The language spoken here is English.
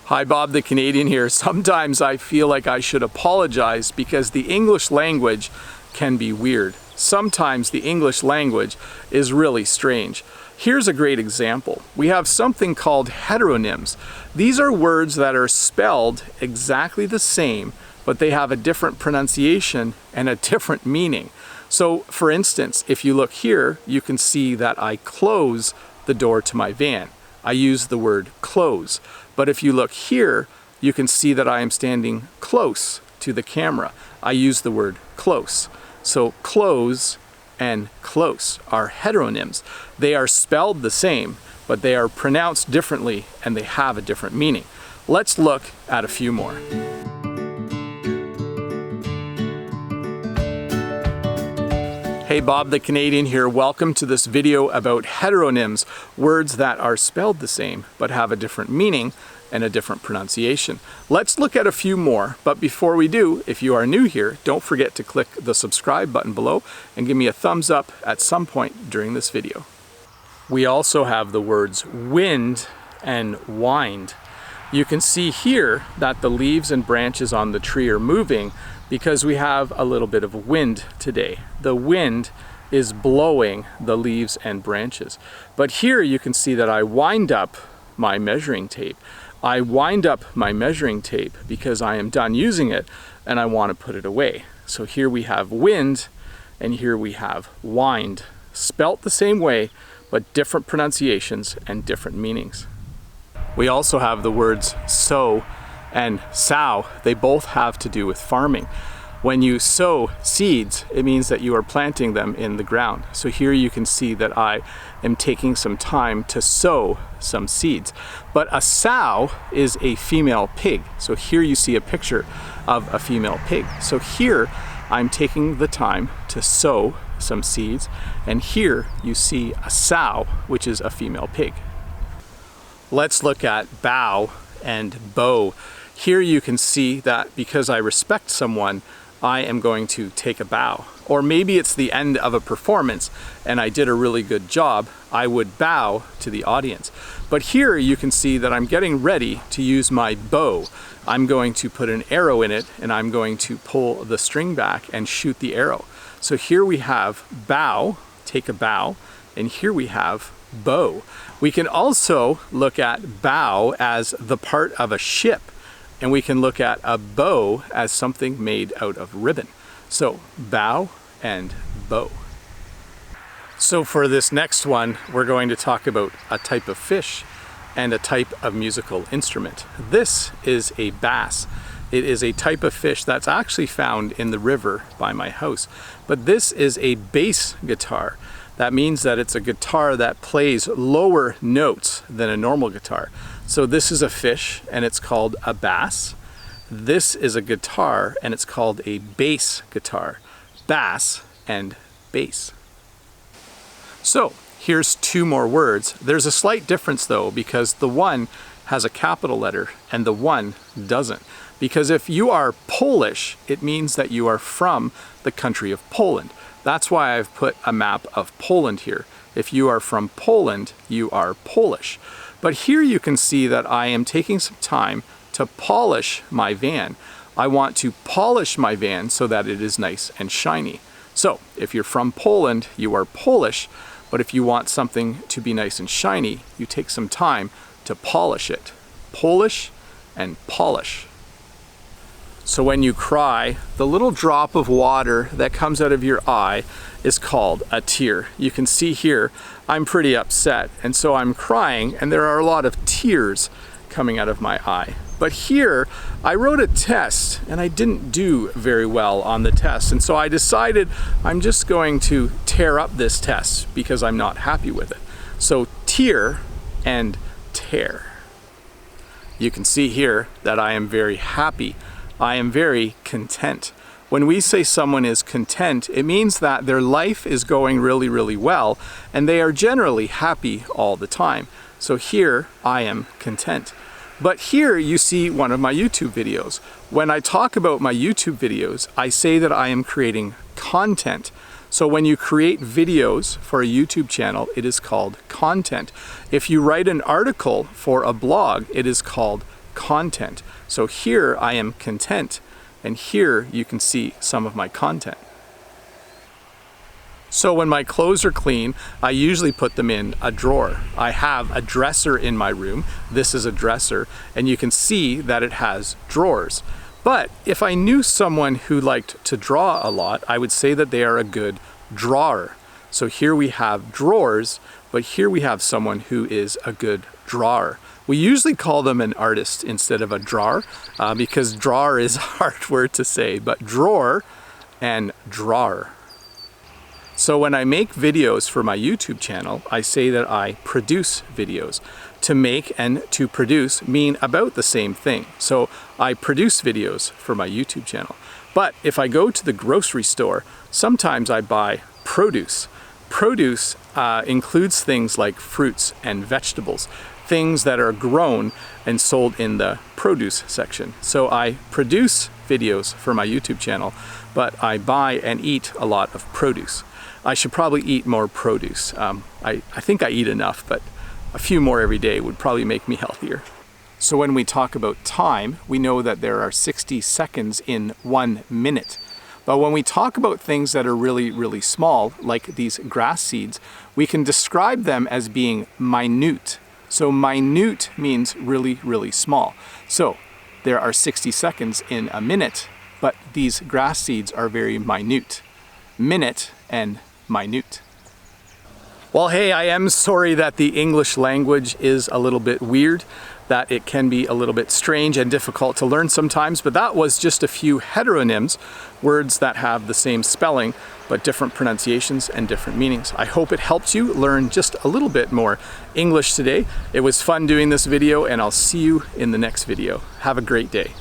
Hi, Bob the Canadian here. Sometimes I feel like I should apologize because the English language can be weird. Sometimes the English language is really strange. Here's a great example. We have something called heteronyms. These are words that are spelled exactly the same, but they have a different pronunciation and a different meaning. So, for instance, if you look here, you can see that I close the door to my van. I use the word close. But if you look here, you can see that I am standing close to the camera. I use the word close. So close and close are heteronyms. They are spelled the same, but they are pronounced differently and they have a different meaning. Let's look at a few more. Hey, Bob the Canadian here. Welcome to this video about heteronyms, words that are spelled the same but have a different meaning and a different pronunciation. Let's look at a few more, but before we do, if you are new here, don't forget to click the subscribe button below and give me a thumbs up at some point during this video. We also have the words wind and wind. You can see here that the leaves and branches on the tree are moving because we have a little bit of wind today. The wind is blowing the leaves and branches. But here you can see that I wind up my measuring tape. I wind up my measuring tape because I am done using it and I want to put it away. So here we have wind and here we have wind, spelt the same way, but different pronunciations and different meanings. We also have the words sow and sow. They both have to do with farming. When you sow seeds, it means that you are planting them in the ground. So here you can see that I am taking some time to sow some seeds. But a sow is a female pig. So here you see a picture of a female pig. So here I'm taking the time to sow some seeds. And here you see a sow, which is a female pig. Let's look at bow and bow. Here you can see that because I respect someone, I am going to take a bow. Or maybe it's the end of a performance and I did a really good job, I would bow to the audience. But here you can see that I'm getting ready to use my bow. I'm going to put an arrow in it and I'm going to pull the string back and shoot the arrow. So here we have bow, take a bow, and here we have bow. We can also look at bow as the part of a ship. And we can look at a bow as something made out of ribbon. So bow and bow. So for this next one, we're going to talk about a type of fish and a type of musical instrument. This is a bass. It is a type of fish that's actually found in the river by my house. But this is a bass guitar. That means that it's a guitar that plays lower notes than a normal guitar. So this is a fish and it's called a bass. This is a guitar and it's called a bass guitar. Bass and bass. So here's two more words. There's a slight difference though, because the one has a capital letter and the one doesn't. Because if you are Polish, it means that you are from the country of Poland. That's why I've put a map of Poland here. If you are from Poland, you are Polish. But here you can see that I am taking some time to polish my van. I want to polish my van so that it is nice and shiny. So if you're from Poland, you are Polish. But if you want something to be nice and shiny, you take some time to polish it. Polish and polish. So when you cry, the little drop of water that comes out of your eye is called a tear. You can see here, I'm pretty upset, and so I'm crying, and there are a lot of tears coming out of my eye. But here, I wrote a test, and I didn't do very well on the test, and so I decided I'm just going to tear up this test because I'm not happy with it. So tear and tear. You can see here that I am very happy. I am very content. When we say someone is content, it means that their life is going really, really well, and they are generally happy all the time. So here, I am content. But here you see one of my YouTube videos. When I talk about my YouTube videos, I say that I am creating content. So when you create videos for a YouTube channel, it is called content. If you write an article for a blog, it is called content. So here I am content, and here you can see some of my content. So when my clothes are clean, I usually put them in a drawer. I have a dresser in my room. This is a dresser, and you can see that it has drawers. But if I knew someone who liked to draw a lot, I would say that they are a good drawer. So here we have drawers, but here we have someone who is a good drawer. We usually call them an artist instead of a drawer, because drawer is a hard word to say, but drawer and drawer. So when I make videos for my YouTube channel, I say that I produce videos. To make and to produce mean about the same thing. So I produce videos for my YouTube channel. But if I go to the grocery store, sometimes I buy produce. Produce includes things like fruits and vegetables, things that are grown and sold in the produce section. So I produce videos for my YouTube channel, but I buy and eat a lot of produce. I should probably eat more produce. I think I eat enough, but a few more every day would probably make me healthier. So when we talk about time, we know that there are 60 seconds in 1 minute. But when we talk about things that are really, really small, like these grass seeds, we can describe them as being minute. So minute means really, really small. So there are 60 seconds in a minute, but these grass seeds are very minute. Minute and minute. Well, hey, I am sorry that the English language is a little bit weird, that it can be a little bit strange and difficult to learn sometimes, but that was just a few heteronyms, words that have the same spelling, but different pronunciations and different meanings. I hope it helped you learn just a little bit more English today. It was fun doing this video, and I'll see you in the next video. Have a great day.